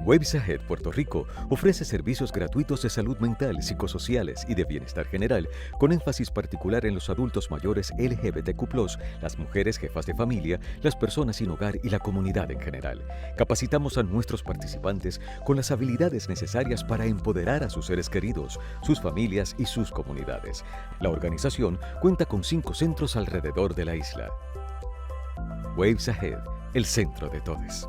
Waves Ahead Puerto Rico ofrece servicios gratuitos de salud mental, psicosociales y de bienestar general, con énfasis particular en los adultos mayores LGBTQ+, las mujeres jefas de familia, las personas sin hogar y la comunidad en general. Capacitamos a nuestros participantes con las habilidades necesarias para empoderar a sus seres queridos, sus familias y sus comunidades. La organización cuenta con 5 centros alrededor de la isla. Waves Ahead, el centro de todos.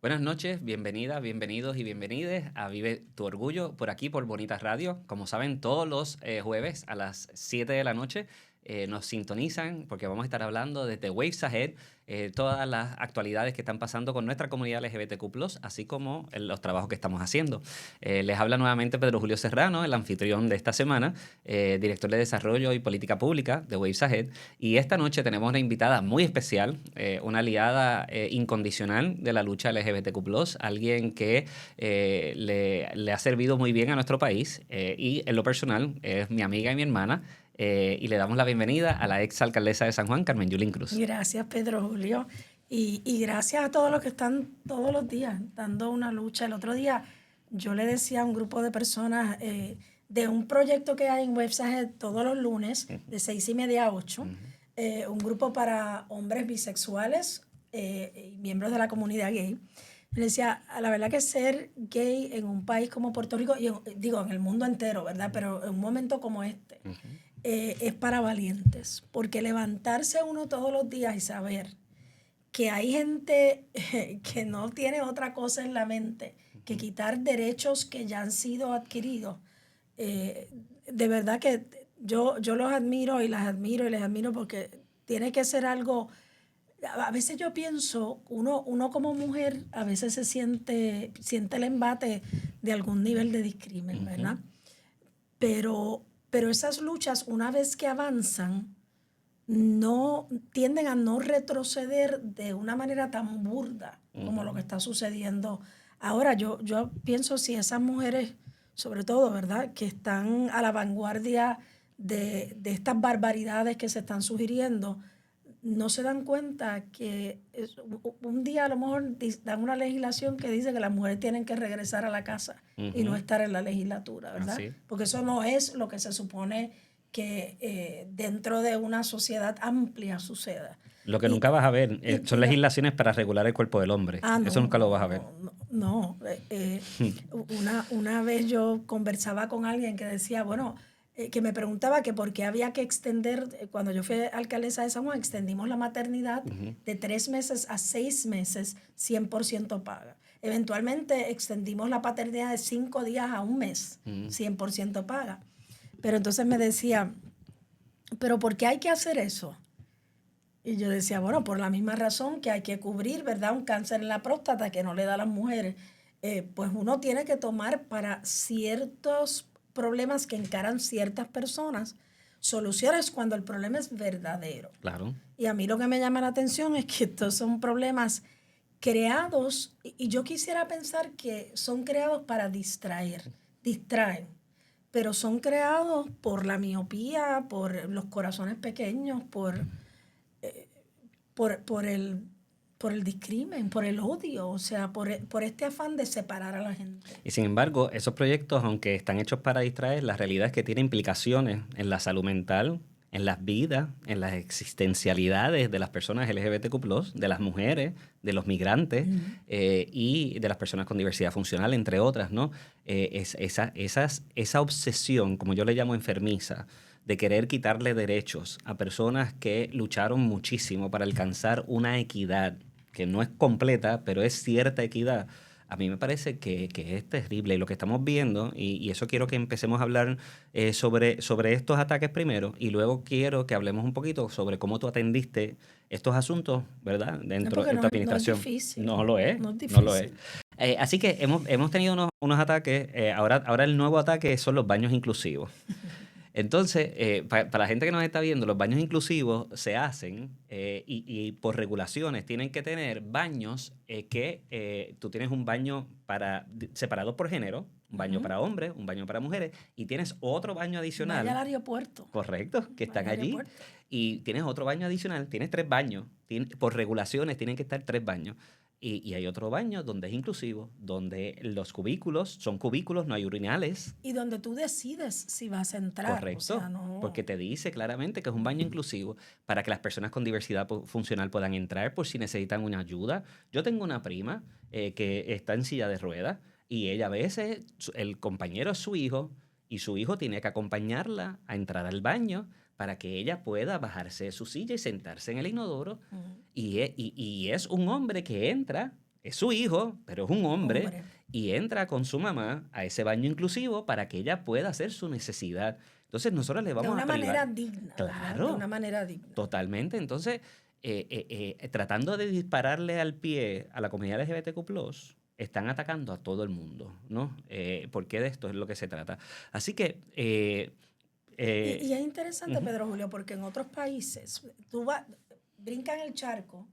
Buenas noches, bienvenidas, bienvenidos y bienvenides a Vive tu Orgullo por aquí por Bonitas Radio. Como saben, todos los jueves a las 7 de la noche nos sintonizan porque vamos a estar hablando desde Waves Ahead, todas las actualidades que están pasando con nuestra comunidad LGBTQ+, así como los trabajos que estamos haciendo. Les habla nuevamente Pedro Julio Serrano, el anfitrión de esta semana, director de Desarrollo y Política Pública de Waves Ahead. Y esta noche tenemos una invitada muy especial, una aliada incondicional de la lucha LGBTQ+, alguien que le ha servido muy bien a nuestro país y en lo personal es mi amiga y mi hermana. Y le damos la bienvenida a la ex alcaldesa de San Juan, Carmen Yulín Cruz. Gracias, Pedro Julio. Y gracias a todos los que están todos los días dando una lucha. El otro día yo le decía a un grupo de personas de un proyecto que hay en Waves Ahead todos los lunes, de 6:30 a 8, un grupo para hombres bisexuales y miembros de la comunidad gay. Le decía, la verdad que ser gay en un país como Puerto Rico, y digo, en el mundo entero, ¿verdad? Pero en un momento como este, es para valientes, porque levantarse uno todos los días y saber que hay gente que no tiene otra cosa en la mente que quitar derechos que ya han sido adquiridos, de verdad que yo los admiro y las admiro y les admiro porque tiene que ser algo. A veces yo pienso, uno como mujer a veces siente el embate de algún nivel de discrimen, ¿verdad? Pero esas luchas, una vez que avanzan, no tienden a no retroceder de una manera tan burda como lo que está sucediendo ahora. Yo pienso si esas mujeres, sobre todo, ¿verdad?, que están a la vanguardia de estas barbaridades que se están sugiriendo, no se dan cuenta que un día a lo mejor dan una legislación que dice que las mujeres tienen que regresar a la casa y no estar en la legislatura, ¿verdad? Porque eso no es lo que se supone que dentro de una sociedad amplia suceda. Lo que nunca vas a ver son legislaciones para regular el cuerpo del hombre. Eso nunca lo vas a ver. No. Una vez yo conversaba con alguien que decía, bueno, que me preguntaba que por qué había que extender, cuando yo fui alcaldesa de San Juan, extendimos la maternidad de 3 meses a 6 meses, 100% paga. Eventualmente extendimos la paternidad de 5 días a 1 mes, 100% paga. Pero entonces me decía, ¿pero por qué hay que hacer eso? Y yo decía, bueno, por la misma razón que hay que cubrir, ¿verdad?, un cáncer en la próstata que no le da a las mujeres. Pues uno tiene que tomar para ciertos problemas que encaran ciertas personas soluciones cuando el problema es verdadero. Claro. Y a mí lo que me llama la atención es que estos son problemas creados, y yo quisiera pensar que son creados para distraen, pero son creados por la miopía, por los corazones pequeños, por el discrimen, por el odio, o sea, por este afán de separar a la gente. Y sin embargo, esos proyectos, aunque están hechos para distraer, la realidad es que tienen implicaciones en la salud mental, en las vidas, en las existencialidades de las personas LGBTQ+, de las mujeres, de los migrantes y de las personas con diversidad funcional, entre otras, ¿no? Esa obsesión, como yo le llamo enfermiza, de querer quitarle derechos a personas que lucharon muchísimo para alcanzar una equidad que no es completa, pero es cierta equidad. A mí me parece que es terrible. Y lo que estamos viendo, y eso quiero que empecemos a hablar sobre estos ataques primero, y luego quiero que hablemos un poquito sobre cómo tú atendiste estos asuntos, ¿verdad?, dentro de tu administración. No es difícil. No lo es. No es difícil. No lo es. Así que hemos tenido unos ataques. Ahora el nuevo ataque son los baños inclusivos. Entonces, para la gente que nos está viendo, los baños inclusivos se hacen y por regulaciones tienen que tener baños que tú tienes un baño separados por género, un baño para hombres, un baño para mujeres, y tienes otro baño adicional. Vaya al aeropuerto. Correcto, que están allí. Y tienes otro baño adicional, tienes 3 baños. Por regulaciones tienen que estar 3 baños. Y hay otro baño donde es inclusivo, donde los cubículos son cubículos, no hay urinales. Y donde tú decides si vas a entrar. Correcto, O sea, no... porque te dice claramente que es un baño inclusivo para que las personas con diversidad funcional puedan entrar por si necesitan una ayuda. Yo tengo una prima que está en silla de ruedas y ella a veces, el compañero es su hijo y su hijo tiene que acompañarla a entrar al baño para que ella pueda bajarse de su silla y sentarse en el inodoro. Y es un hombre que entra, es su hijo, pero es un hombre, y entra con su mamá a ese baño inclusivo para que ella pueda hacer su necesidad. Entonces nosotros le vamos a privar. De una manera digna. Claro. De una manera digna. Totalmente. Entonces, tratando de dispararle al pie a la comunidad LGBTQ+, están atacando a todo el mundo, ¿no? Porque de esto es lo que se trata. Así que... y es interesante, Pedro Julio, porque en otros países tú brincas el charco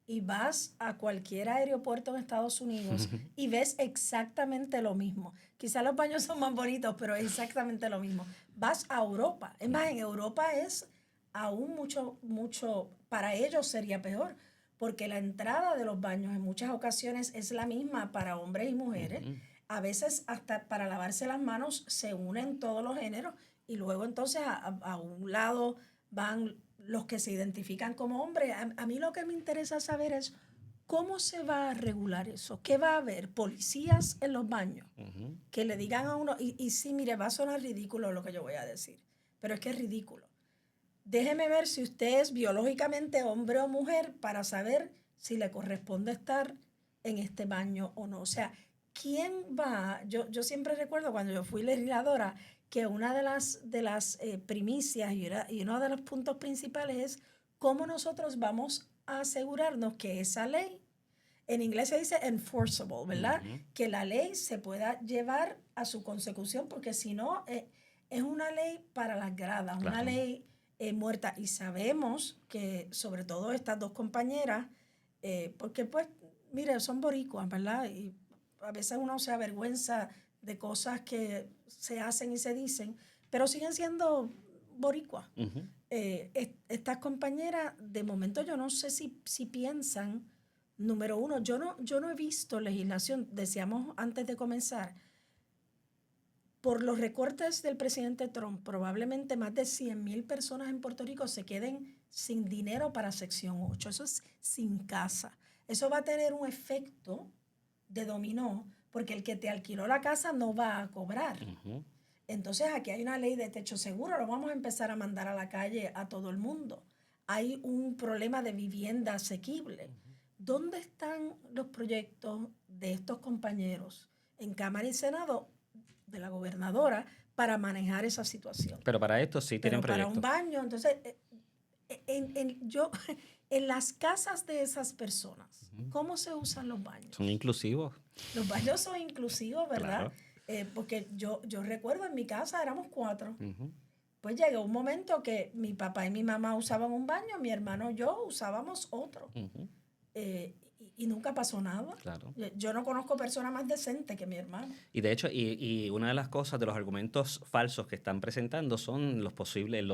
y vas a cualquier aeropuerto en Estados Unidos y ves exactamente lo mismo. Quizás los baños son más bonitos, pero es exactamente lo mismo. Vas a Europa. Es más, en Europa es aún mucho, para ellos sería peor, porque la entrada de los baños en muchas ocasiones es la misma para hombres y mujeres. A veces hasta para lavarse las manos se unen todos los géneros y luego entonces a un lado van los que se identifican como hombres. A mí lo que me interesa saber es cómo se va a regular eso. ¿Qué va a haber? ¿Policías en los baños? Que le digan a uno, y sí, mire, va a sonar ridículo lo que yo voy a decir, pero es que es ridículo. Déjeme ver si usted es biológicamente hombre o mujer para saber si le corresponde estar en este baño o no. O sea, ¿quién va? Yo siempre recuerdo cuando yo fui legisladora que una de las primicias y uno de los puntos principales es cómo nosotros vamos a asegurarnos que esa ley, en inglés se dice enforceable, ¿verdad? Que la ley se pueda llevar a su consecución, porque si no, es una ley para las gradas, una ley muerta. Y sabemos que sobre todo estas dos compañeras, porque pues, mire, son boricuas, ¿verdad? Y a veces uno se avergüenza de cosas que se hacen y se dicen, pero siguen siendo boricuas. Estas compañeras, de momento yo no sé si piensan, número uno, yo no he visto legislación, decíamos antes de comenzar, por los recortes del presidente Trump, probablemente más de 100,000 personas en Puerto Rico se queden sin dinero para sección 8, eso es sin casa. Eso va a tener un efecto de dominó, porque el que te alquiló la casa no va a cobrar. Entonces aquí hay una ley de techo seguro, lo vamos a empezar a mandar a la calle a todo el mundo. Hay un problema de vivienda asequible. ¿Dónde están los proyectos de estos compañeros en Cámara y Senado de la gobernadora para manejar esa situación? Pero para esto sí tienen proyectos. Para un baño, entonces, en las casas de esas personas, ¿cómo se usan los baños? Son inclusivos. Los baños son inclusivos, ¿verdad? Claro. Porque yo recuerdo en mi casa éramos 4. Pues llegó un momento que mi papá y mi mamá usaban un baño, mi hermano y yo usábamos otro. Y nunca pasó nada. Claro. Yo no conozco persona más decente que mi hermano. Y de hecho, y una de las cosas, de los argumentos falsos que están presentando son los posibles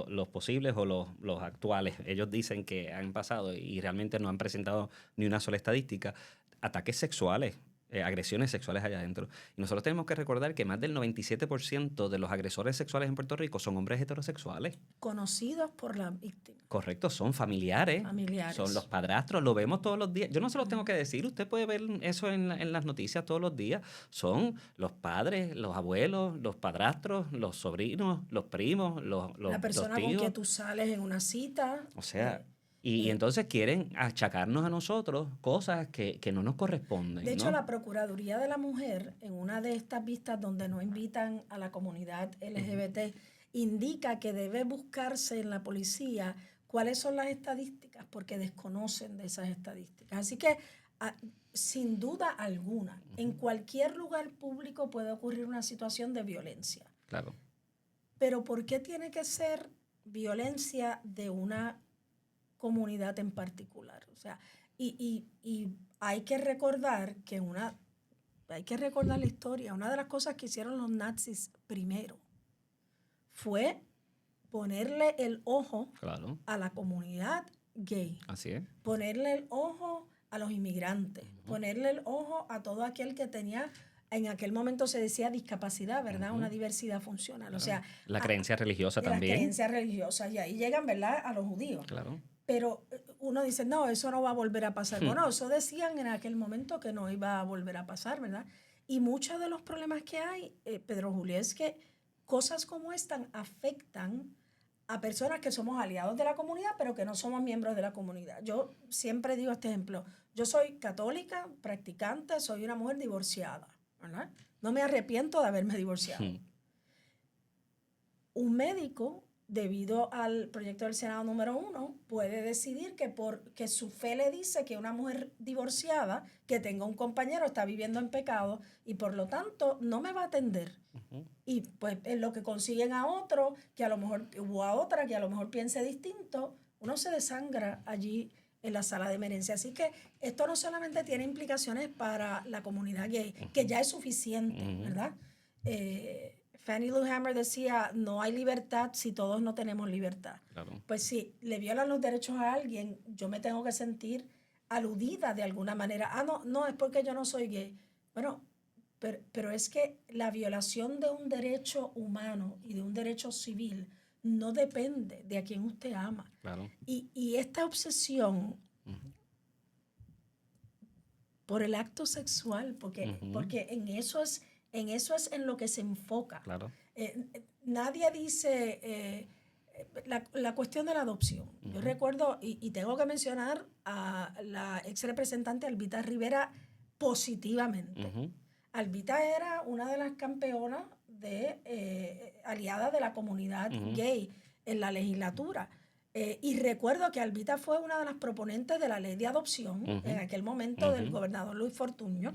o los actuales. Ellos dicen que han pasado y realmente no han presentado ni una sola estadística, ataques sexuales, agresiones sexuales allá adentro. Y nosotros tenemos que recordar que más del 97% de los agresores sexuales en Puerto Rico son hombres heterosexuales. Conocidos por la víctima. Correcto, son familiares. Son los padrastros, lo vemos todos los días. Yo no se los tengo que decir, usted puede ver eso en las noticias todos los días. Son los padres, los abuelos, los padrastros, los sobrinos, los primos, los tíos. La persona con que tú sales en una cita. O sea... Y entonces quieren achacarnos a nosotros cosas que no nos corresponden. De hecho, la Procuraduría de la Mujer, en una de estas vistas donde no invitan a la comunidad LGBT, indica que debe buscarse en la policía cuáles son las estadísticas, porque desconocen de esas estadísticas. Así que, sin duda alguna, en cualquier lugar público puede ocurrir una situación de violencia. Claro. Pero ¿por qué tiene que ser violencia de una comunidad en particular? O sea, y hay que recordar la historia. Una de las cosas que hicieron los nazis primero fue ponerle el ojo a la comunidad gay. Así es. Ponerle el ojo a los inmigrantes, ponerle el ojo a todo aquel que tenía, en aquel momento se decía discapacidad, ¿verdad? Una diversidad funcional. Claro. O sea, la creencia religiosa también. Las creencias religiosas, y ahí llegan, ¿verdad?, a los judíos. Claro. Pero uno dice, no, eso no va a volver a pasar. Bueno, eso decían en aquel momento que no iba a volver a pasar, ¿verdad? Y muchos de los problemas que hay, Pedro Julio, es que cosas como esta afectan a personas que somos aliados de la comunidad, pero que no somos miembros de la comunidad. Yo siempre digo este ejemplo. Yo soy católica, practicante, soy una mujer divorciada, ¿verdad? No me arrepiento de haberme divorciado. Un médico, debido al proyecto del Senado número 1, puede decidir que su fe le dice que una mujer divorciada que tenga un compañero está viviendo en pecado y por lo tanto no me va a atender. Y pues en lo que consiguen a otro, que a lo mejor, o a otra que a lo mejor piense distinto, uno se desangra allí en la sala de emergencia. Así que esto no solamente tiene implicaciones para la comunidad gay, que ya es suficiente, ¿verdad? Fannie Lou Hamer decía, no hay libertad si todos no tenemos libertad. Claro. Pues si le violan los derechos a alguien, yo me tengo que sentir aludida de alguna manera. No, es porque yo no soy gay. Bueno, pero es que la violación de un derecho humano y de un derecho civil no depende de a quien usted ama. Claro. Y esta obsesión por el acto sexual, porque en eso es en lo que se enfoca. Claro. Nadie dice la cuestión de la adopción. Yo recuerdo, y tengo que mencionar a la ex representante Albita Rivera positivamente. Albita era una de las campeonas aliadas de la comunidad gay en la legislatura. Y recuerdo que Albita fue una de las proponentes de la ley de adopción en aquel momento del gobernador Luis Fortuño.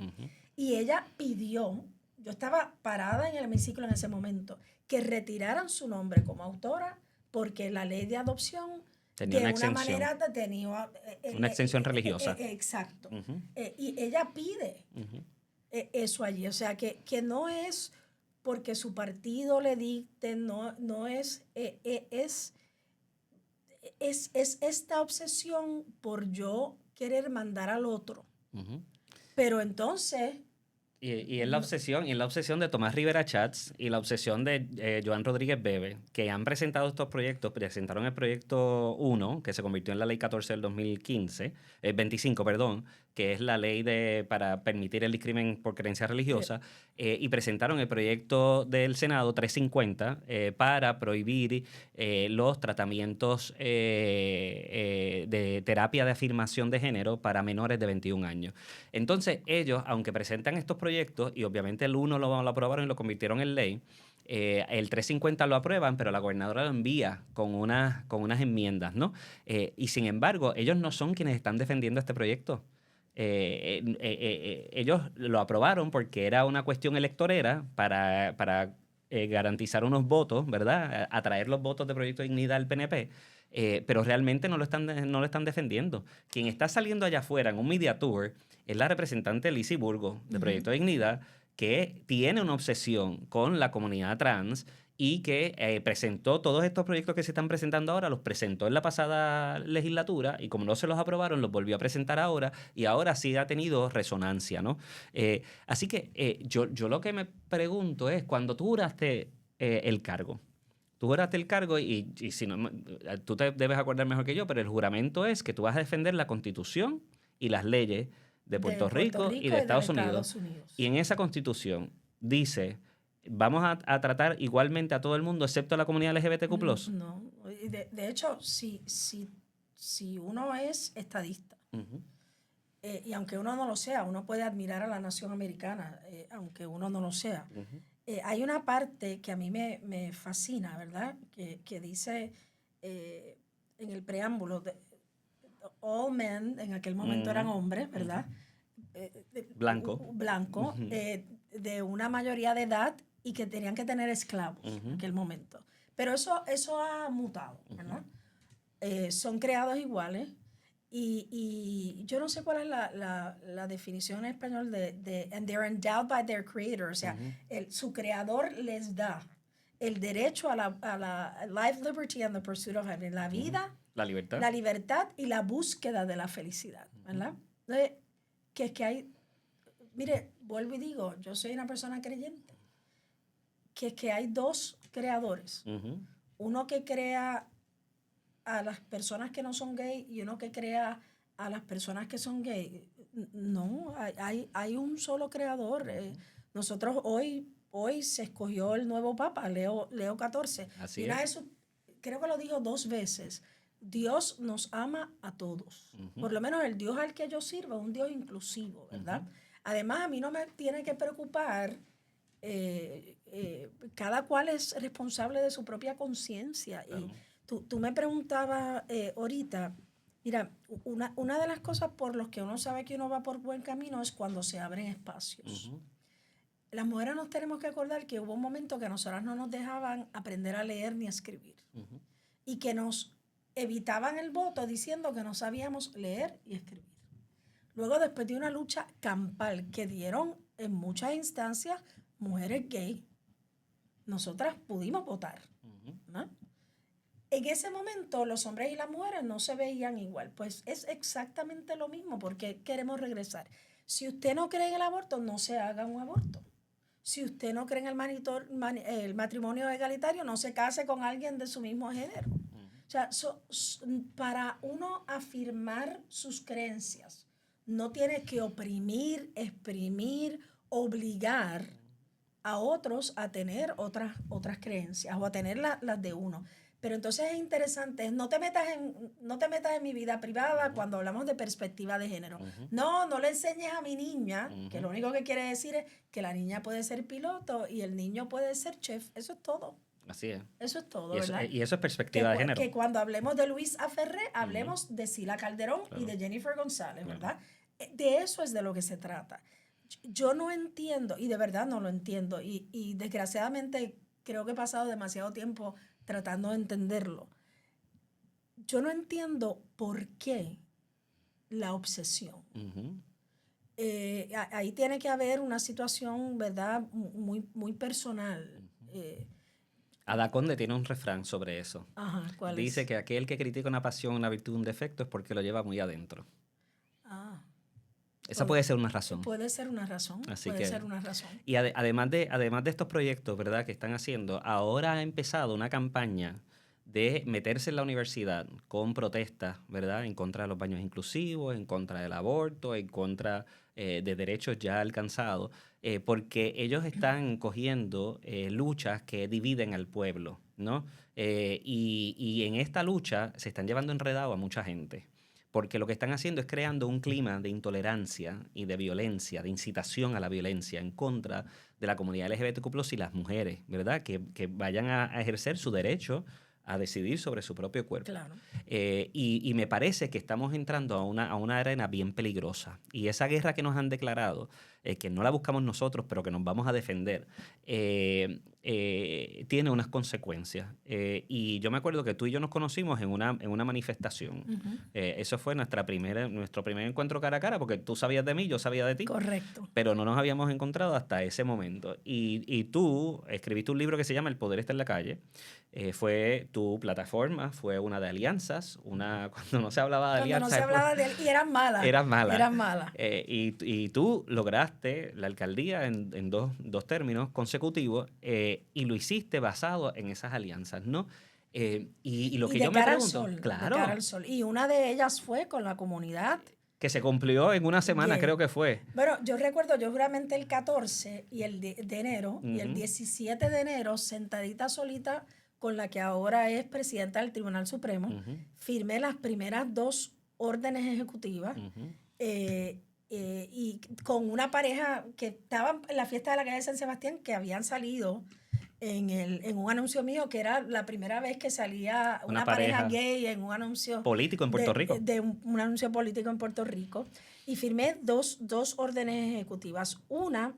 Y ella pidió, yo estaba parada en el hemiciclo en ese momento, que retiraran su nombre como autora porque la ley de adopción tenía una exención. manera tenía una exención religiosa. Exacto. Y ella pide eso allí. O sea, que no es porque su partido le dicte, no es esta obsesión por yo querer mandar al otro. Pero entonces... Y es la obsesión de Tomás Rivera Chats y la obsesión de Joan Rodríguez Bebe, que han presentado estos proyectos. Presentaron el proyecto 1, que se convirtió en la ley 14 del 2015, 25, perdón, que es la ley para permitir el discrimen por creencia religiosa, y presentaron el proyecto del Senado 350 para prohibir los tratamientos de terapia de afirmación de género para menores de 21 años. Entonces, ellos, aunque presentan estos proyectos, y obviamente el 1 lo aprobaron y lo convirtieron en ley, el 350 lo aprueban, pero la gobernadora lo envía con unas enmiendas, ¿no? Y sin embargo, ellos no son quienes están defendiendo este proyecto. Ellos lo aprobaron porque era una cuestión electorera para garantizar unos votos, ¿verdad? Atraer los votos de Proyecto de Dignidad al PNP, pero realmente no lo están defendiendo. Quien está saliendo allá afuera en un media tour es la representante Lizy Burgos de Proyecto de Dignidad, que tiene una obsesión con la comunidad trans y que presentó todos estos proyectos que se están presentando ahora, los presentó en la pasada legislatura y como no se los aprobaron, los volvió a presentar ahora y ahora sí ha tenido resonancia, ¿no? Así que yo lo que me pregunto es, cuando tú juraste el cargo, y si no, tú te debes acordar mejor que yo, pero el juramento es que tú vas a defender la Constitución y las leyes de Puerto Rico y de Estados Unidos. Y en esa Constitución dice... ¿Vamos a tratar igualmente a todo el mundo excepto a la comunidad LGBTQ+? No. De hecho, si uno es estadista, y aunque uno no lo sea, uno puede admirar a la nación americana, aunque uno no lo sea. Hay una parte que a mí me fascina, ¿verdad? Que dice en el preámbulo, all men, en aquel momento eran hombres, ¿verdad? Blanco. De una mayoría de edad y que tenían que tener esclavos en aquel momento. Pero eso ha mutado, ¿verdad? Son creados iguales y yo no sé cuál es la definición en español de and they're endowed by their creator, o sea, su creador les da el derecho a la life, liberty and the pursuit of happiness, la vida, la libertad, y la búsqueda de la felicidad, ¿verdad? Que es que hay, mire, vuelvo y digo, yo soy una persona creyente, que es que hay dos creadores. Ujú. Uno que crea a las personas que no son gay y uno que crea a las personas que son gay. No, hay un solo creador. Nosotros hoy se escogió el nuevo Papa, Leo XIV. Así Y una es. de creo que lo dijo 2 veces. Dios nos ama a todos. Ujú. Por lo menos el Dios al que yo sirvo es un Dios inclusivo, ¿verdad? Además, a mí no me tiene que preocupar. Cada cual es responsable de su propia conciencia. Claro. Y tú me preguntabas ahorita, mira, una de las cosas por las que uno sabe que uno va por buen camino es cuando se abren espacios. Ujú. Las mujeres nos tenemos que acordar que hubo un momento que a nosotras no nos dejaban aprender a leer ni a escribir. Ujú. Y que nos evitaban el voto diciendo que no sabíamos leer y escribir. Luego, después de una lucha campal que dieron en muchas instancias mujeres gay, nosotras pudimos votar, ¿no? En ese momento los hombres y las mujeres no se veían igual. Pues es exactamente lo mismo, porque queremos regresar. Si usted no cree en el aborto, no se haga un aborto. Si usted no cree en el matrimonio egalitario, no se case con alguien de su mismo género. O sea, para uno afirmar sus creencias, no tiene que oprimir, exprimir, obligar a otros a tener otras creencias o a tener las de uno. Pero entonces es interesante, no te metas en mi vida privada cuando hablamos de perspectiva de género. No le enseñes a mi niña, que lo único que quiere decir es que la niña puede ser piloto y el niño puede ser chef. Eso es todo. Así es. Eso es todo, Y eso, ¿verdad? y eso es perspectiva de género. Que cuando hablemos de Luis Aferré, hablemos de Sila Calderón y de Jennifer González, ¿verdad? De eso es de lo que se trata. Yo no entiendo, y de verdad no lo entiendo, y desgraciadamente creo que he pasado demasiado tiempo tratando de entenderlo. Yo no entiendo por qué la obsesión. Ahí tiene que haber una situación, ¿verdad?, muy personal. Ada Conde tiene un refrán sobre eso. Ajá, ¿cuál Dice es? que aquel que critica una pasión, una virtud, un defecto es porque lo lleva muy adentro. Esa puede ser una razón. Puede ser una razón. Así puede que, ser una razón. Y además de estos proyectos, ¿verdad?, que están haciendo, ahora ha empezado una campaña de meterse en la universidad con protestas, ¿verdad?, en contra de los baños inclusivos, en contra del aborto, en contra de derechos ya alcanzados, porque ellos están cogiendo luchas que dividen al pueblo, ¿no? Y en esta lucha se están llevando enredado a mucha gente. Porque lo que están haciendo es creando un clima de intolerancia y de violencia, de incitación a la violencia en contra de la comunidad LGBTQ+ y las mujeres, ¿verdad? Que vayan a ejercer su derecho a decidir sobre su propio cuerpo. Claro. Y me parece que estamos entrando a una arena bien peligrosa. Y esa guerra que nos han declarado, que no la buscamos nosotros, pero que nos vamos a defender, tiene unas consecuencias. Y yo me acuerdo que tú y yo nos conocimos en una manifestación. Eso fue nuestro primer encuentro cara a cara, porque tú sabías de mí, yo sabía de ti. Correcto. Pero no nos habíamos encontrado hasta ese momento. Y tú escribiste un libro que se llama El poder está en la calle. Fue tu plataforma, fue una de alianzas, cuando no se hablaba de alianzas. Cuando no se hablaba de él, y eran malas. Eran malas. Eran malas. Y tú lograste la alcaldía en dos términos consecutivos y lo hiciste basado en esas alianzas, ¿no? Y lo que yo me pregunto, claro, de cara al sol. Y una de ellas fue con la comunidad que se cumplió en una semana, gay. creo que fue. Bueno, yo recuerdo, yo juramenté el 14 y el de enero, y el 17 de enero, sentadita solita con la que ahora es presidenta del Tribunal Supremo, firmé las primeras 2 órdenes ejecutivas y con una pareja que estaban en la fiesta de la calle de San Sebastián, que habían salido en un anuncio mío, que era la primera vez que salía una pareja gay en un anuncio político en Puerto Rico. De un anuncio político en Puerto Rico. Y firmé dos órdenes ejecutivas. Una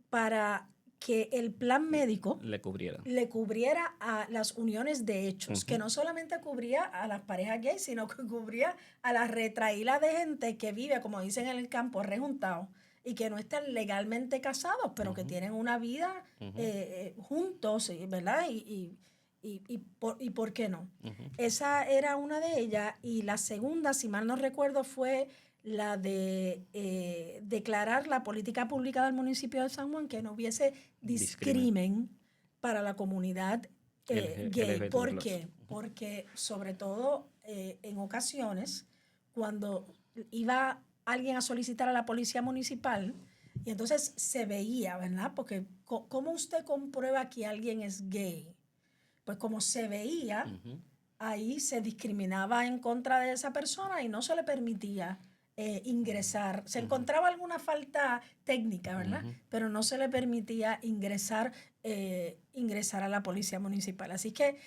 para que el plan médico le cubriera a las uniones de hechos, que no solamente cubría a las parejas gays, sino que cubría a la retraída de gente que vive, como dicen en el campo, rejuntado, y que no están legalmente casados, pero que tienen una vida juntos, ¿verdad? Y ¿Y por qué no? Esa era una de ellas. Y la segunda, si mal no recuerdo, fue la de declarar la política pública del municipio de San Juan que no hubiese discrimen para la comunidad gay. ¿Por qué? Porque sobre todo en ocasiones, cuando iba alguien a solicitar a la policía municipal, y entonces se veía, ¿verdad? Porque ¿cómo usted comprueba que alguien es gay? Pues como se veía, ahí se discriminaba en contra de esa persona y no se le permitía ingresar. Se encontraba alguna falta técnica, ¿verdad? Pero no se le permitía ingresar a la policía municipal. Así que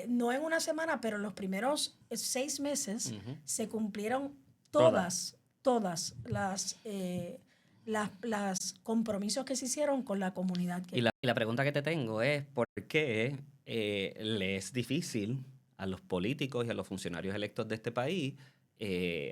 no en una semana, pero en los primeros 6 meses se cumplieron todas las compromisos que se hicieron con la comunidad. Y la pregunta que te tengo es, ¿por qué le es difícil a los políticos y a los funcionarios electos de este país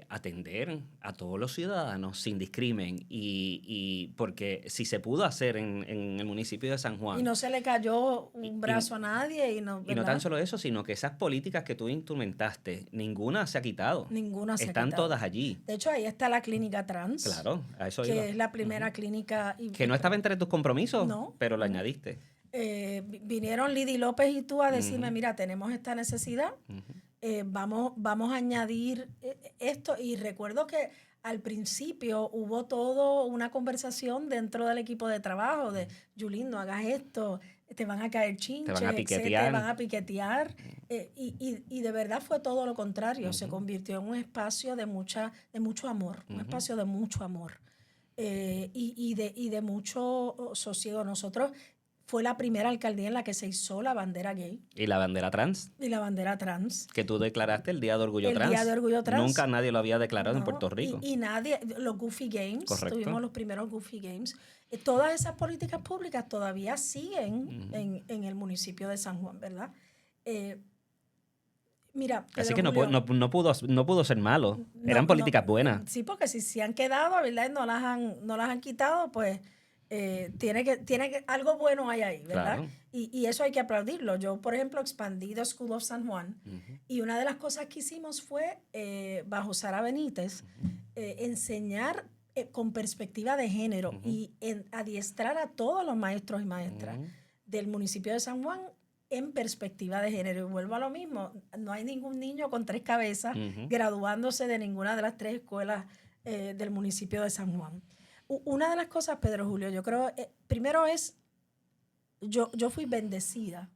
atender a todos los ciudadanos sin discrimen? Y porque si se pudo hacer en el municipio de San Juan. Y no se le cayó un brazo a nadie. Y no tan solo eso, sino que esas políticas que tú instrumentaste, ninguna se ha quitado. Ninguna se ha quitado. Están todas allí. De hecho, ahí está la clínica trans. Claro, a eso que iba. Es la primera clínica. Que no estaba entre tus compromisos, no, pero lo añadiste. Vinieron Lidy López y tú a decirme, mira, tenemos esta necesidad. Vamos a añadir esto. Y recuerdo que al principio hubo todo una conversación dentro del equipo de trabajo de, Yulín, no hagas esto, te van a caer chinches, te van a piquetear. Y de verdad fue todo lo contrario. Se convirtió en un espacio de mucho amor, un espacio de mucho amor y de mucho sosiego. Nosotros fue la primera alcaldía en la que se hizo la bandera gay. ¿Y la bandera trans? Y la bandera trans. Que tú declaraste el Día de Orgullo Trans. El Día de Orgullo Trans. Nunca nadie lo había declarado en Puerto Rico. Y nadie, los Goofy Games, correcto. Tuvimos los primeros Goofy Games. Todas esas políticas públicas todavía siguen en el municipio de San Juan, ¿verdad? Mira, Pedro así que Julio, no pudo ser malo. Eran políticas buenas. Sí, porque si se han quedado, ¿verdad? No las han quitado, pues tiene que algo bueno hay ahí, ¿verdad? Claro. Y eso hay que aplaudirlo. Yo, por ejemplo, expandí The School of San Juan y una de las cosas que hicimos fue, bajo Sara Benítez, enseñar con perspectiva de género y adiestrar a todos los maestros y maestras del municipio de San Juan en perspectiva de género. Y vuelvo a lo mismo, no hay ningún niño con 3 cabezas graduándose de ninguna de las 3 escuelas del municipio de San Juan. Una de las cosas, Pedro Julio, yo creo, primero es, yo fui bendecida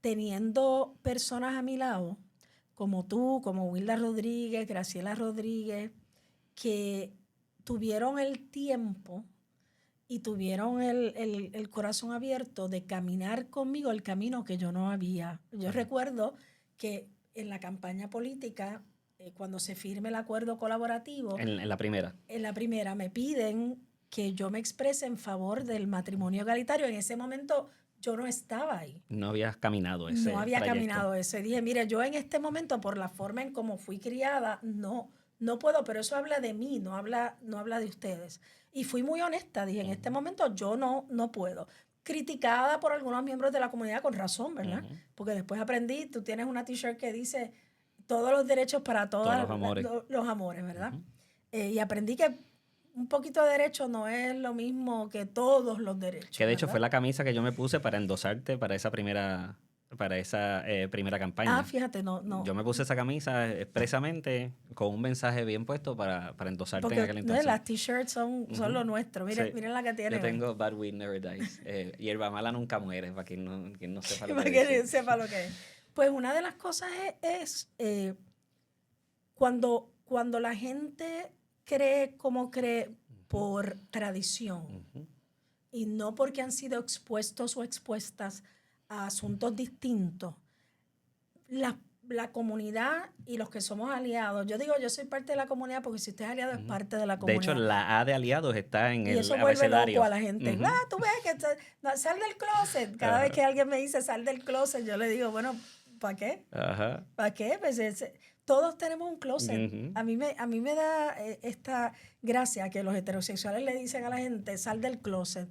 teniendo personas a mi lado, como tú, como Wilda Rodríguez, Graciela Rodríguez, que tuvieron el tiempo y tuvieron el corazón abierto de caminar conmigo el camino que yo no había. Yo recuerdo que en la campaña política, cuando se firme el acuerdo colaborativo... En la primera. En la primera me piden que yo me exprese en favor del matrimonio egalitario. En ese momento yo no estaba ahí. No habías caminado ese No había trayecto. caminado eso. Y dije, mire, yo en este momento, por la forma en cómo fui criada, no puedo, pero eso habla de mí, no habla de ustedes. Y fui muy honesta, dije, en este momento yo no puedo. Criticada por algunos miembros de la comunidad con razón, ¿verdad? Porque después aprendí, tú tienes una t-shirt que dice todos los derechos para todos los amores, ¿verdad? Y aprendí que un poquito de derecho no es lo mismo que todos los derechos. Que de hecho ¿verdad? fue la camisa que yo me puse para endosarte para esa primera campaña. Ah, fíjate, no. Yo me puse esa camisa expresamente con un mensaje bien puesto para endosarte porque en aquel entonces. Las t-shirts son lo nuestro. Miren, Sí. miren la que tiene. Yo tengo Bad Weed Never Dies. Hierba mala nunca muere, para quien no sepa lo para que que dice. sepa lo que es. Pues una de las cosas es cuando la gente cree como cree por tradición y no porque han sido expuestos o expuestas a asuntos distintos, la comunidad y los que somos aliados, yo digo, yo soy parte de la comunidad porque si usted es aliado es parte de la comunidad. De hecho, la A de aliados está en el eso abecedario. vuelve loco a la gente. Tú ves que sal del closet. Cada vez que alguien me dice sal del closet, yo le digo, bueno, ¿para qué? ¿Para qué? Pues todos tenemos un closet. A mí me da esta gracia que los heterosexuales le dicen a la gente, sal del closet.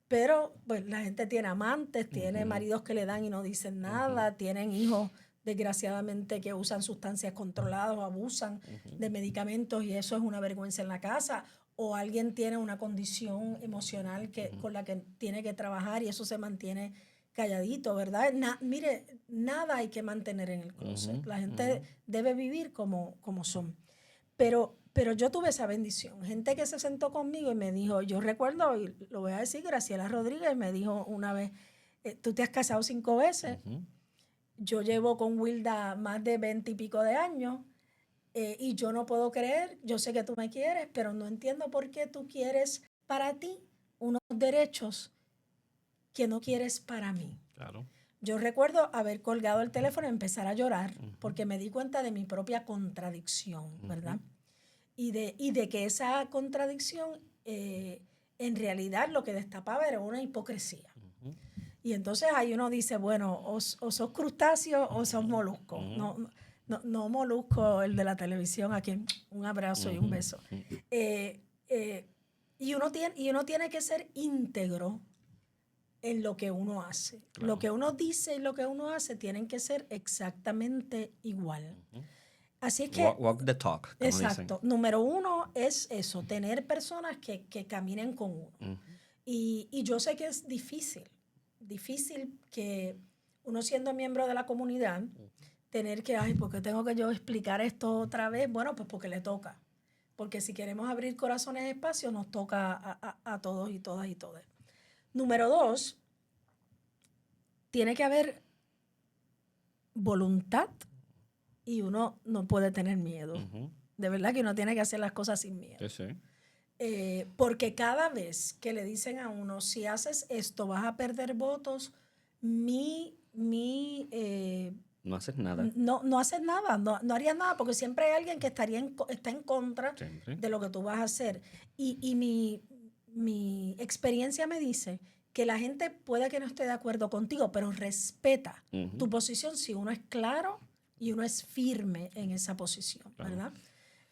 Pero pues la gente tiene amantes, tiene maridos que le dan y no dicen nada, tienen hijos desgraciadamente que usan sustancias controladas o abusan de medicamentos y eso es una vergüenza en la casa, o alguien tiene una condición emocional con la que tiene que trabajar y eso se mantiene calladito, ¿verdad? Mire, nada hay que mantener en el closet. La gente debe vivir como son. Pero yo tuve esa bendición. Gente que se sentó conmigo y me dijo, yo recuerdo, y lo voy a decir, Graciela Rodríguez me dijo una vez, tú te has casado 5 veces, yo llevo con Wilda más de 20 y pico de años, y yo no puedo creer, yo sé que tú me quieres, pero no entiendo por qué tú quieres para ti unos derechos que no quieres para mí. Claro. Yo recuerdo haber colgado el teléfono y empezar a llorar porque me di cuenta de mi propia contradicción, ¿verdad? Y de que esa contradicción en realidad lo que destapaba era una hipocresía. Y entonces ahí uno dice, bueno, o sos crustáceo o sos molusco. No molusco el de la televisión, a quien un abrazo y un beso. Y uno tiene que ser íntegro en lo que uno hace. Claro. Lo que uno dice y lo que uno hace tienen que ser exactamente igual. Así es que... Walk the talk, como exacto. dicen. Número 1 es eso, tener personas que caminen con uno. Y yo sé que es difícil que uno siendo miembro de la comunidad, tener que, ¿por qué tengo que yo explicar esto otra vez? Bueno, pues porque le toca. Porque si queremos abrir corazones de espacio, nos toca a todos y todas y todas. Número 2, tiene que haber voluntad y uno no puede tener miedo. De verdad que uno tiene que hacer las cosas sin miedo. Sí. Porque cada vez que le dicen a uno, si haces esto vas a perder votos, no haces nada. No haces nada, no harías nada, porque siempre hay alguien que está en contra de lo que tú vas a hacer. Y mi experiencia me dice que la gente puede que no esté de acuerdo contigo, pero respeta tu posición si uno es claro y uno es firme en esa posición, ¿verdad?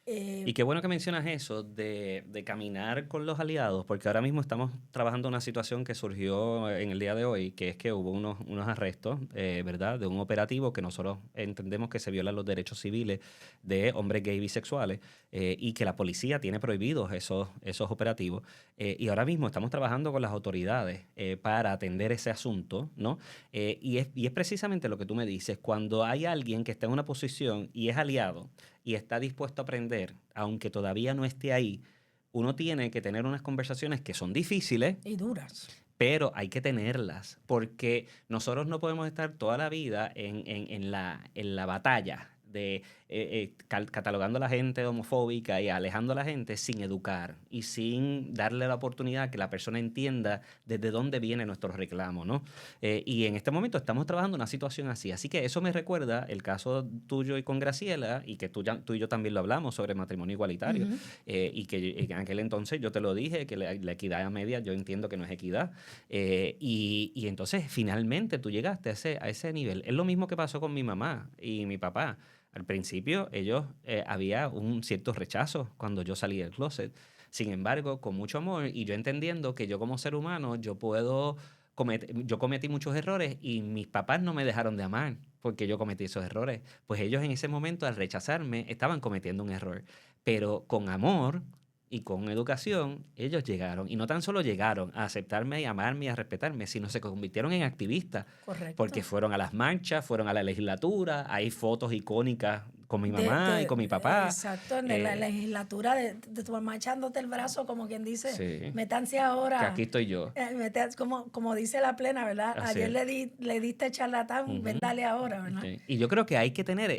Y qué bueno que mencionas eso de caminar con los aliados, porque ahora mismo estamos trabajando una situación que surgió en el día de hoy, que es que hubo unos arrestos, ¿verdad?, de un operativo que nosotros entendemos que se violan los derechos civiles de hombres gay y bisexuales, y que la policía tiene prohibidos esos operativos. Y ahora mismo estamos trabajando con las autoridades para atender ese asunto, ¿no? Y es precisamente lo que tú me dices, cuando hay alguien que está en una posición y es aliado, y está dispuesto a aprender, aunque todavía no esté ahí, uno tiene que tener unas conversaciones que son difíciles. Y duras. Pero hay que tenerlas, porque nosotros no podemos estar toda la vida en la batalla de catalogando a la gente homofóbica y alejando a la gente sin educar y sin darle la oportunidad que la persona entienda desde dónde viene nuestro reclamo, ¿no? Y en este momento estamos trabajando una situación así. Así que eso me recuerda el caso tuyo y con Graciela, y que tú y yo también lo hablamos sobre matrimonio igualitario, y que en aquel entonces yo te lo dije, que la equidad a media yo entiendo que no es equidad. Y entonces finalmente tú llegaste a ese nivel. Es lo mismo que pasó con mi mamá y mi papá. Al principio había un cierto rechazo cuando yo salí del closet. Sin embargo, con mucho amor y yo entendiendo que yo como ser humano, yo cometí muchos errores y mis papás no me dejaron de amar porque yo cometí esos errores. Pues ellos en ese momento, al rechazarme, estaban cometiendo un error. Pero con amor y con educación, ellos llegaron. Y no tan solo llegaron a aceptarme y amarme y a respetarme, sino se convirtieron en activistas. Correcto. Porque fueron a las marchas, fueron a la legislatura, hay fotos icónicas con mi mamá y con mi papá. Exacto, en la legislatura de tu mamá echándote el brazo, como quien dice, sí, métanse ahora. Que aquí estoy yo. Como dice la plena, ¿verdad? Así Ayer le diste charlatán, ven, dale ahora, ¿verdad? Sí. Y yo creo que hay que tener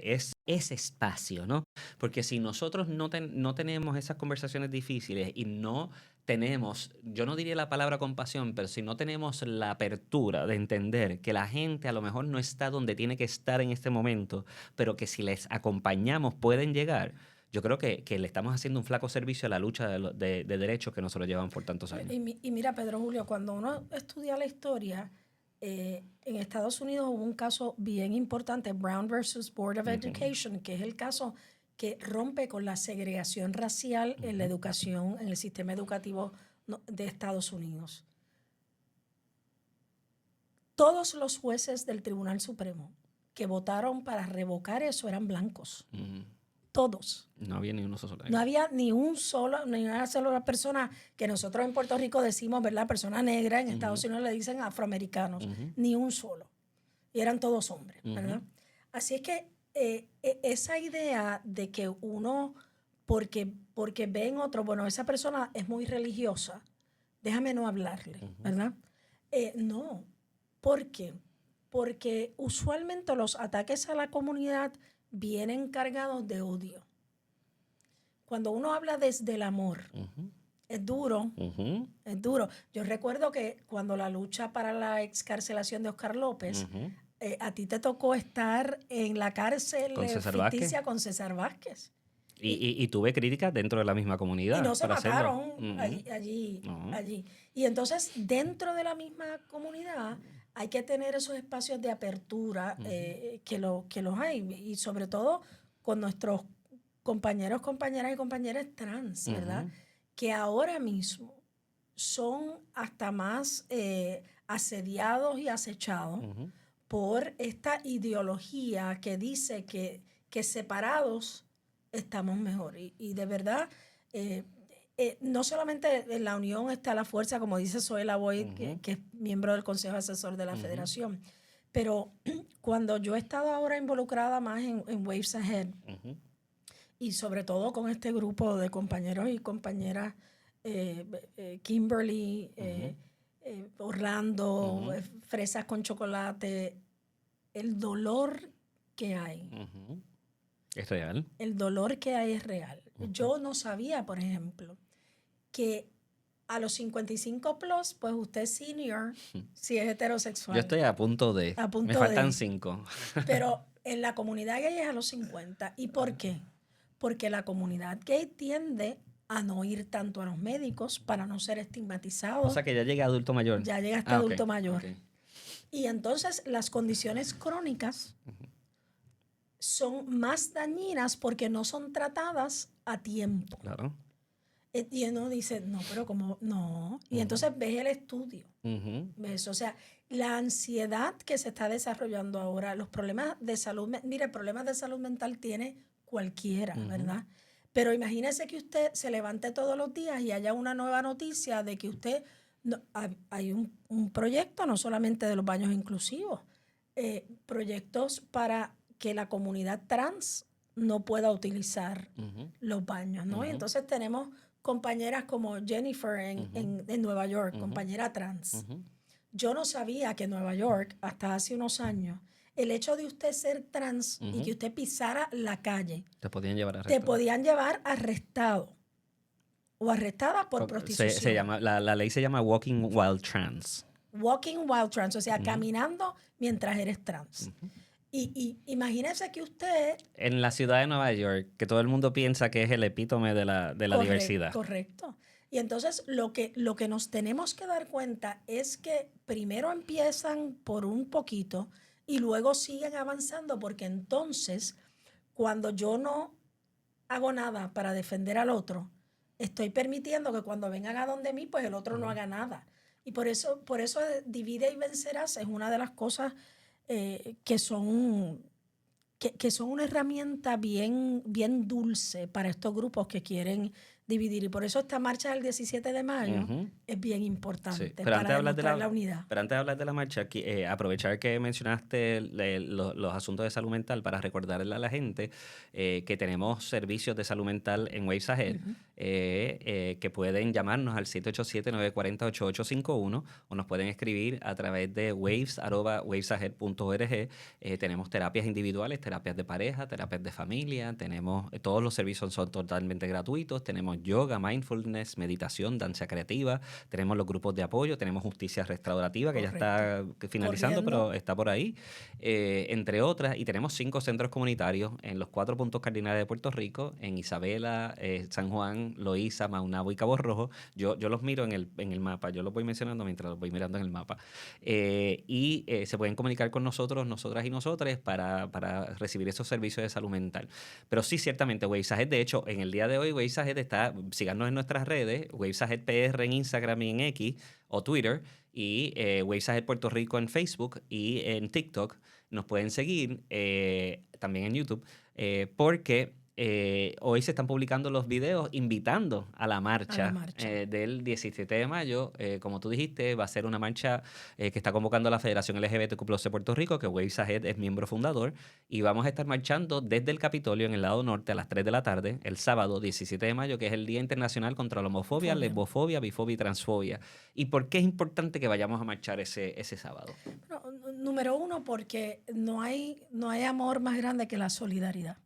ese espacio, ¿no? Porque si nosotros no tenemos esas conversaciones difíciles y no tenemos, yo no diría la palabra compasión, pero si no tenemos la apertura de entender que la gente a lo mejor no está donde tiene que estar en este momento, pero que si les acompañamos pueden llegar, yo creo que le estamos haciendo un flaco servicio a la lucha de derechos que nosotros llevamos por tantos años. Y mira, Pedro Julio, cuando uno estudia la historia, en Estados Unidos hubo un caso bien importante, Brown versus Board of Education, que es el caso que rompe con la segregación racial en la educación, en el sistema educativo de Estados Unidos. todos los jueces del Tribunal Supremo que votaron para revocar eso eran blancos. Todos. No había ni uno solo. No había ni una sola persona que nosotros en Puerto Rico decimos, ¿verdad? Persona negra, en Estados Unidos le dicen afroamericanos. Ni un solo. Y eran todos hombres, ¿verdad? Así es que esa idea de que uno, porque ven otro, bueno, esa persona es muy religiosa, déjame no hablarle, ¿verdad? No. ¿Por qué? Porque usualmente los ataques a la comunidad vienen cargados de odio. Cuando uno habla desde el amor, es duro, es duro. Yo recuerdo que cuando la lucha para la excarcelación de Oscar López, a ti te tocó estar en la cárcel ficticia con César Vázquez. Y tuve críticas dentro de la misma comunidad. Y no se mataron hacerlo. allí. Y entonces, dentro de la misma comunidad, hay que tener esos espacios de apertura que los hay. Y sobre todo con nuestros compañeros, compañeras y compañeras trans, ¿verdad? Que ahora mismo son hasta más asediados y acechados por esta ideología que dice que separados estamos mejor. Y de verdad, no solamente en la unión está la fuerza, como dice Zoela Boyd, que es miembro del Consejo Asesor de la Federación, pero cuando yo he estado ahora involucrada más en Waves Ahead, y sobre todo con este grupo de compañeros y compañeras, Kimberly, Orlando, Fresas con Chocolate, el dolor que hay. ¿Es real? El dolor que hay es real. Yo no sabía, por ejemplo, que a los 55 plus, pues usted es senior si es heterosexual. Yo estoy a punto de. Me faltan 5. Pero en la comunidad gay es a los 50. ¿Y por qué? Porque la comunidad gay tiende a no ir tanto a los médicos para no ser estigmatizados. O sea que ya llega adulto mayor. Ya llega hasta adulto mayor. Y entonces las condiciones crónicas son más dañinas porque no son tratadas a tiempo. Claro. Y uno dice, no, pero como, no. Y entonces ves el estudio. ¿Ves? O sea, la ansiedad que se está desarrollando ahora, los problemas de salud, mire, problemas de salud mental tiene cualquiera, ¿verdad? Pero imagínese que usted se levante todos los días y haya una nueva noticia de que usted, hay un proyecto no solamente de los baños inclusivos, proyectos para que la comunidad trans no pueda utilizar los baños, ¿no? Y entonces tenemos compañeras como Jennifer en Nueva York, compañera trans. Yo no sabía que en Nueva York, hasta hace unos años, el hecho de usted ser trans y que usted pisara la calle, te podían llevar arrestado. Te podían llevar arrestado o arrestada por prostitución. La ley se llama Walking While Trans. Walking While Trans, o sea, caminando mientras eres trans. Y imagínese que usted... En la ciudad de Nueva York, que todo el mundo piensa que es el epítome de la diversidad. Correcto. Y entonces lo que nos tenemos que dar cuenta es que primero empiezan por un poquito y luego siguen avanzando, porque entonces cuando yo no hago nada para defender al otro, estoy permitiendo que cuando vengan a donde mí, pues el otro no haga nada. Y por eso divide y vencerás es una de las cosas que son una herramienta bien, bien dulce para estos grupos que quieren dividir. Y por eso esta marcha del 17 de mayo es bien importante para demostrar la unidad. Pero antes de hablar de la marcha, aprovechar que mencionaste los asuntos de salud mental para recordarle a la gente que tenemos servicios de salud mental en Waves Ahead, que pueden llamarnos al 787-940-8851 o nos pueden escribir a través de waves@wavesahead.org. Tenemos terapias individuales, terapias de pareja, terapias de familia, todos los servicios son totalmente gratuitos, tenemos yoga, mindfulness, meditación, danza creativa, tenemos los grupos de apoyo, tenemos justicia restaurativa que ya está finalizando, pero está por ahí, entre otras, y tenemos 5 centros comunitarios en los 4 puntos cardinales de Puerto Rico, en Isabela, San Juan, Loíza, Maunabo y Cabo Rojo. Yo los miro en el mapa, yo los voy mencionando mientras los voy mirando en el mapa, y se pueden comunicar con nosotros, nosotras y nosotres para recibir esos servicios de salud mental. Pero sí, ciertamente, Waves Ahead, de hecho, en el día de hoy, Waves Ahead está, síganos en nuestras redes, Waves Ahead PR en Instagram y en X o Twitter, y Waves Ahead Puerto Rico en Facebook y en TikTok. Nos pueden seguir también en YouTube porque hoy se están publicando los videos invitando a la marcha, del 17 de mayo. Como tú dijiste, va a ser una marcha que está convocando la Federación LGBTQ+ de Puerto Rico, que Waves Ahead es miembro fundador, y vamos a estar marchando desde el Capitolio en el lado norte a las 3 de la tarde, el sábado 17 de mayo, que es el Día Internacional contra la homofobia, lesbofobia, bifobia y transfobia. ¿Y por qué es importante que vayamos a marchar ese sábado? Bueno, número uno, porque no hay amor más grande que la solidaridad.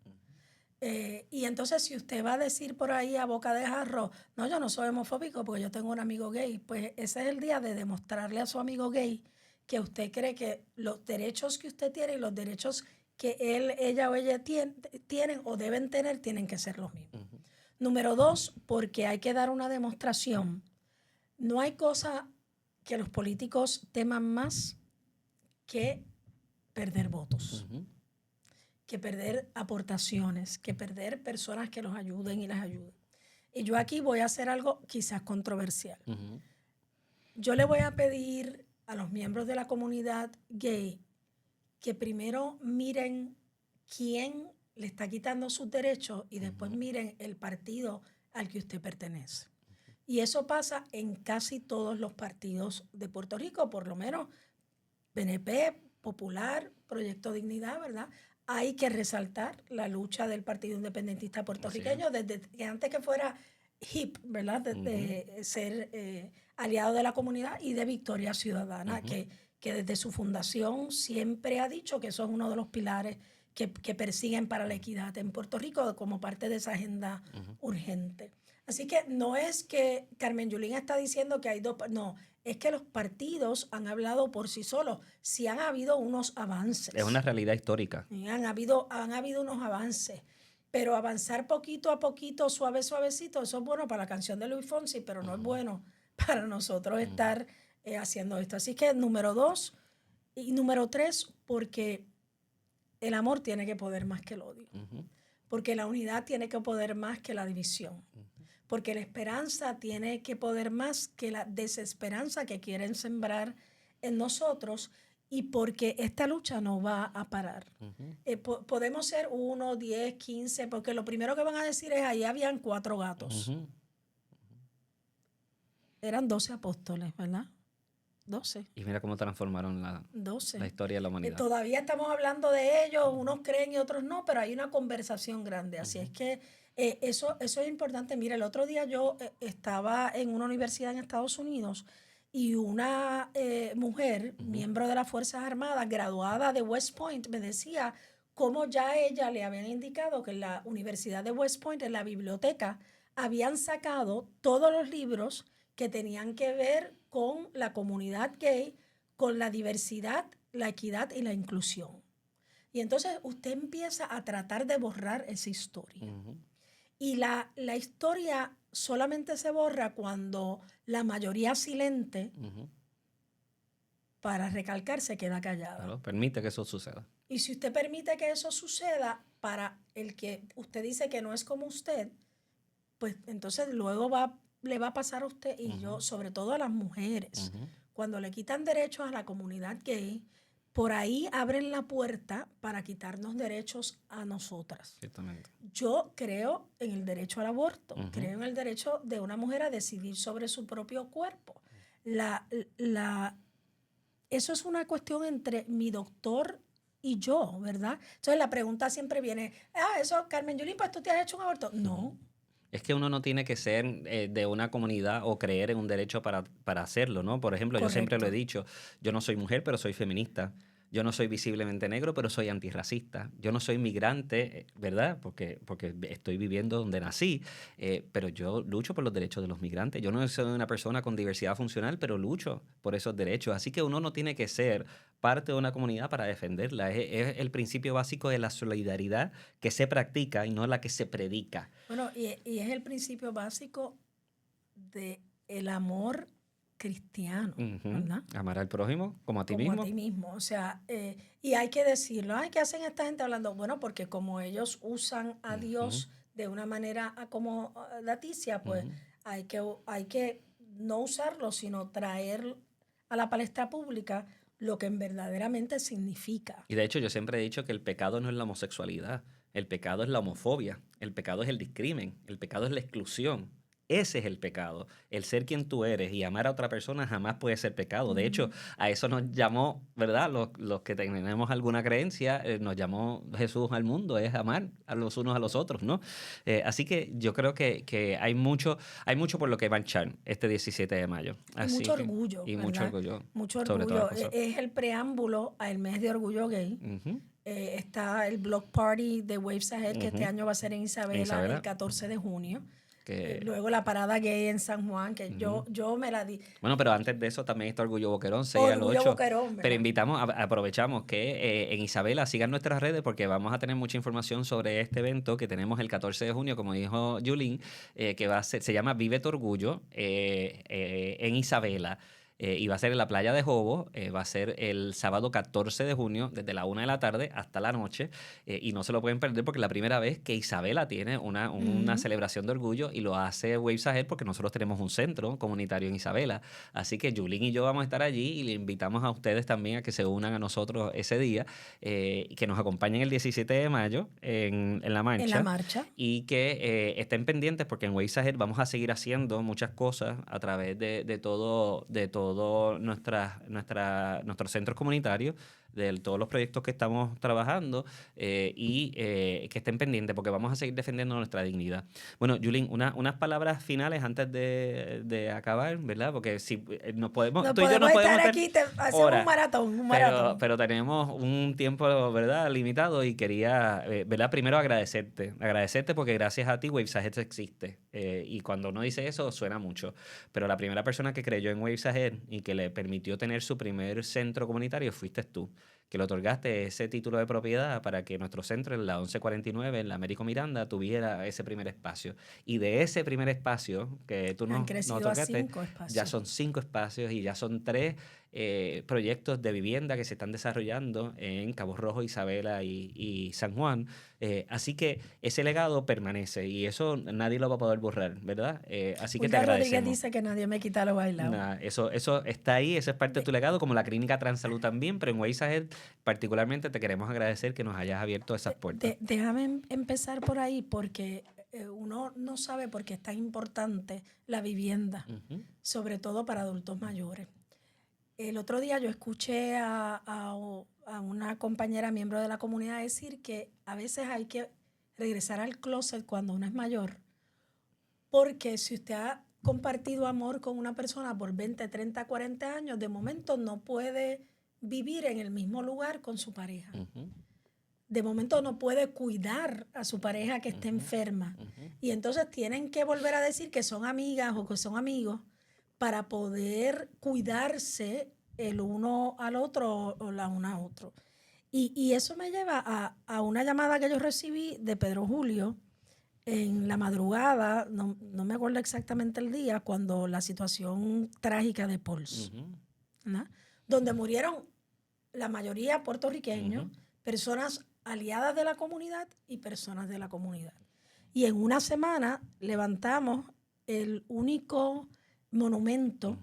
Y entonces, si usted va a decir por ahí a boca de jarro, no, yo no soy homofóbico porque yo tengo un amigo gay, pues ese es el día de demostrarle a su amigo gay que usted cree que los derechos que usted tiene y los derechos que él, ella o ella tienen o deben tener tienen que ser los mismos. Número dos, porque hay que dar una demostración. No hay cosa que los políticos teman más que perder votos. Que perder aportaciones, que perder personas que los ayuden y las ayuden. Y yo aquí voy a hacer algo quizás controversial. Yo le voy a pedir a los miembros de la comunidad gay que primero miren quién le está quitando sus derechos y después miren el partido al que usted pertenece. Y eso pasa en casi todos los partidos de Puerto Rico, por lo menos PNP, Popular, Proyecto Dignidad, ¿verdad? Hay que resaltar la lucha del Partido Independentista Puertorriqueño desde que antes que fuera HIP, ¿verdad? De ser aliado de la comunidad, y de Victoria Ciudadana, que desde su fundación siempre ha dicho que eso es uno de los pilares que persiguen para la equidad en Puerto Rico como parte de esa agenda urgente. Así que no es que Carmen Yulín está diciendo que hay dos, no, es que los partidos han hablado por sí solos. Sí han habido unos avances. Es una realidad histórica. Han habido unos avances, pero avanzar poquito a poquito, suavecito, eso es bueno para la canción de Luis Fonsi, pero no es bueno para nosotros estar haciendo esto. Así que número 2 y número 3, porque el amor tiene que poder más que el odio, porque la unidad tiene que poder más que la división. Porque la esperanza tiene que poder más que la desesperanza que quieren sembrar en nosotros, y porque esta lucha no va a parar. Podemos ser 1, 10, 15, porque lo primero que van a decir es, ahí habían 4 gatos. Eran 12 apóstoles, ¿verdad? 12. Y mira cómo transformaron la historia de la humanidad. Todavía estamos hablando de ellos, unos creen y otros no, pero hay una conversación grande. Así es que eso es importante. Mira, el otro día yo estaba en una universidad en Estados Unidos y una mujer, miembro de las Fuerzas Armadas, graduada de West Point, me decía cómo ya ella le habían indicado que en la Universidad de West Point, en la biblioteca, habían sacado todos los libros que tenían que ver con la comunidad gay, con la diversidad, la equidad y la inclusión. Y entonces usted empieza a tratar de borrar esa historia. Y la historia solamente se borra cuando la mayoría silente, para recalcar, se queda callada. Claro, permite que eso suceda. Y si usted permite que eso suceda para el que usted dice que no es como usted, pues entonces luego le va a pasar a usted y yo, sobre todo a las mujeres. Cuando le quitan derechos a la comunidad gay, por ahí abren la puerta para quitarnos derechos a nosotras. Ciertamente. Yo creo en el derecho al aborto, creo en el derecho de una mujer a decidir sobre su propio cuerpo. Eso es una cuestión entre mi doctor y yo, ¿verdad? Entonces la pregunta siempre viene, eso, Carmen Yulín, pues tú te has hecho un aborto. No. Es que uno no tiene que ser de una comunidad o creer en un derecho para hacerlo, ¿no? Por ejemplo, Correcto. Yo siempre lo he dicho, yo no soy mujer, pero soy feminista. Yo no soy visiblemente negro, pero soy antirracista. Yo no soy migrante, ¿verdad? Porque estoy viviendo donde nací, pero yo lucho por los derechos de los migrantes. Yo no soy una persona con diversidad funcional, pero lucho por esos derechos. Así que uno no tiene que ser parte de una comunidad para defenderla. Es el principio básico de la solidaridad que se practica y no la que se predica. Bueno, y es el principio básico del amor cristiano, ¿verdad? Amar al prójimo como a ti mismo. Como a ti mismo, o sea, y hay que decirlo. ¿Qué hacen esta gente hablando? Bueno, porque como ellos usan a Dios de una manera acomodaticia, pues hay que no usarlo, sino traer a la palestra pública lo que verdaderamente significa. Y de hecho yo siempre he dicho que el pecado no es la homosexualidad, el pecado es la homofobia, el pecado es el discrimen, el pecado es la exclusión. Ese es el pecado. El ser quien tú eres y amar a otra persona jamás puede ser pecado. De hecho, a eso nos llamó, ¿verdad? Los que tenemos alguna creencia, nos llamó Jesús al mundo, es amar a los unos a los otros, ¿no? Así que yo creo que hay mucho por lo que marchar este 17 de mayo. Y mucho orgullo. Y ¿verdad? mucho orgullo. Mucho sobre orgullo. todas las cosas. Es el preámbulo al mes de orgullo gay. Está el Block Party de Waves Ahead, que este año va a ser en Isabela, el 14 de junio. Luego la parada gay en San Juan, que yo me la di. Bueno, pero antes de eso también está Orgullo Boquerón, 6 al 8. Boquerón, pero aprovechamos que en Isabela sigan nuestras redes porque vamos a tener mucha información sobre este evento que tenemos el 14 de junio, como dijo Yulín, que se llama Vive tu Orgullo en Isabela. Y va a ser en la playa de Jobo, va a ser el sábado 14 de junio, desde la 1 de la tarde hasta la noche, y no se lo pueden perder porque es la primera vez que Isabela tiene una celebración de orgullo y lo hace Waves Ahead porque nosotros tenemos un centro comunitario en Isabela. Así que Yulín y yo vamos a estar allí y le invitamos a ustedes también a que se unan a nosotros ese día y que nos acompañen el 17 de mayo en la marcha. En la marcha. Y que estén pendientes porque en Waves Ahead vamos a seguir haciendo muchas cosas a través de todo nuestros centros comunitarios, de todos los proyectos que estamos trabajando y que estén pendientes porque vamos a seguir defendiendo nuestra dignidad. Bueno, Yulín, unas palabras finales antes de acabar, ¿verdad? Porque si nos podemos... No tú y yo podemos nos podemos estar aquí, hacemos un maratón. Pero tenemos un tiempo, ¿verdad?, limitado y quería, ¿verdad?, primero agradecerte porque gracias a ti Waves Ahead existe. Y cuando uno dice eso suena mucho. Pero la primera persona que creyó en Waves Ahead y que le permitió tener su primer centro comunitario fuiste tú, que le otorgaste ese título de propiedad para que nuestro centro en la 1149, en la Américo Miranda, tuviera ese primer espacio. Y de ese primer espacio que tú nos otorgaste, ya son 5 espacios y ya son 3 proyectos de vivienda que se están desarrollando en Cabo Rojo, Isabela y San Juan. Así que ese legado permanece y eso nadie lo va a poder borrar, ¿verdad? Así que te agradecemos. Rodríguez dice que nadie me quita lo bailado. Eso está ahí, eso es parte de tu legado, como la Clínica Transalud también, pero en Waves Ahead particularmente te queremos agradecer que nos hayas abierto esas puertas. Déjame empezar por ahí porque uno no sabe por qué es tan importante la vivienda, sobre todo para adultos mayores. El otro día yo escuché a una compañera miembro de la comunidad decir que a veces hay que regresar al closet cuando uno es mayor, porque si usted ha compartido amor con una persona por 20, 30, 40 años, de momento no puede vivir en el mismo lugar con su pareja. De momento no puede cuidar a su pareja que esté enferma. Y entonces tienen que volver a decir que son amigas o que son amigos para poder cuidarse el uno al otro o la una a otro. Y eso me lleva a una llamada que yo recibí de Pedro Julio en la madrugada, no me acuerdo exactamente el día, cuando la situación trágica de Pauls, ¿no? Donde murieron la mayoría puertorriqueños, personas aliadas de la comunidad y personas de la comunidad. Y en una semana levantamos el único monumento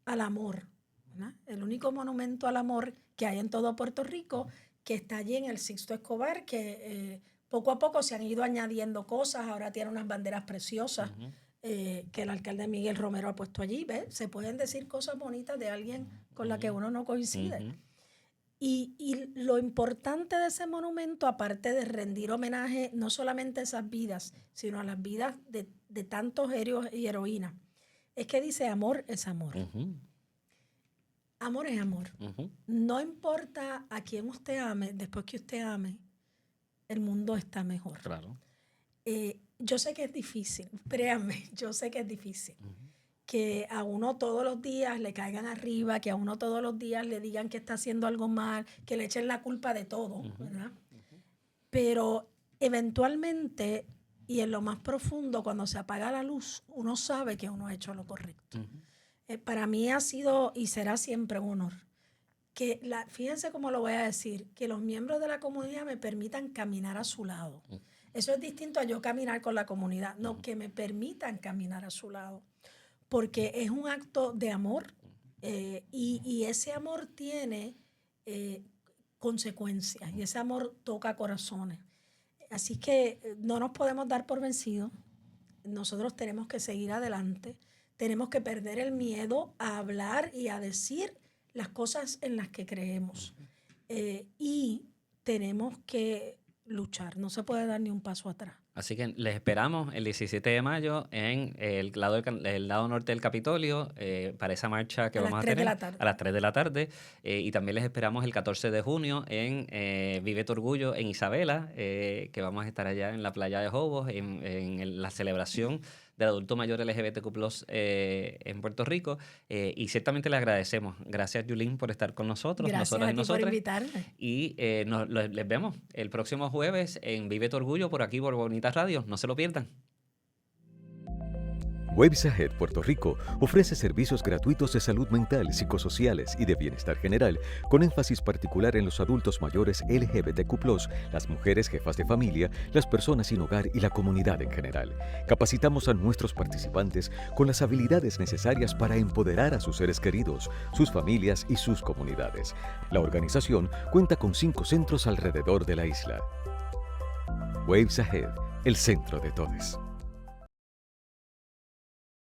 al amor, ¿no? El único monumento al amor que hay en todo Puerto Rico, que está allí en el Sixto Escobar, que poco a poco se han ido añadiendo cosas. Ahora tiene unas banderas preciosas que el alcalde Miguel Romero ha puesto allí. ¿Ves? Se pueden decir cosas bonitas de alguien con la que uno no coincide. Y lo importante de ese monumento, aparte de rendir homenaje no solamente a esas vidas, sino a las vidas de tantos héroes y heroínas, es que dice amor es amor. Amor es amor. No importa a quién usted ame, después que usted ame, el mundo está mejor. Claro. Yo sé que es difícil, créanme, yo sé que es difícil. Que a uno todos los días le caigan arriba, que a uno todos los días le digan que está haciendo algo mal, que le echen la culpa de todo, ¿verdad? Pero eventualmente, y en lo más profundo, cuando se apaga la luz, uno sabe que uno ha hecho lo correcto. Para mí ha sido y será siempre un honor. Fíjense cómo lo voy a decir, que los miembros de la comunidad me permitan caminar a su lado. Eso es distinto a yo caminar con la comunidad, no, que me permitan caminar a su lado. Porque es un acto de amor, Y ese amor tiene consecuencias y ese amor toca corazones. Así que no nos podemos dar por vencidos. Nosotros tenemos que seguir adelante. Tenemos que perder el miedo a hablar y a decir las cosas en las que creemos. Y tenemos que luchar. No se puede dar ni un paso atrás. Así que les esperamos el 17 de mayo en el lado norte del Capitolio para esa marcha que vamos a tener a las 3 de la tarde. Y también les esperamos el 14 de junio en Vive tu Orgullo en Isabela, que vamos a estar allá en la playa de Jobos en la celebración del adulto mayor LGBTQ+ en Puerto Rico. Y ciertamente le agradecemos. Gracias, Yulín, por estar con nosotros. Gracias a ti por invitarme. Y les vemos el próximo jueves en Vive tu Orgullo por aquí, por Bonitas Radio. No se lo pierdan. Waves Ahead Puerto Rico ofrece servicios gratuitos de salud mental, psicosociales y de bienestar general, con énfasis particular en los adultos mayores LGBTQ+, las mujeres jefas de familia, las personas sin hogar y la comunidad en general. Capacitamos a nuestros participantes con las habilidades necesarias para empoderar a sus seres queridos, sus familias y sus comunidades. La organización cuenta con 5 centros alrededor de la isla. Waves Ahead, el centro de todos.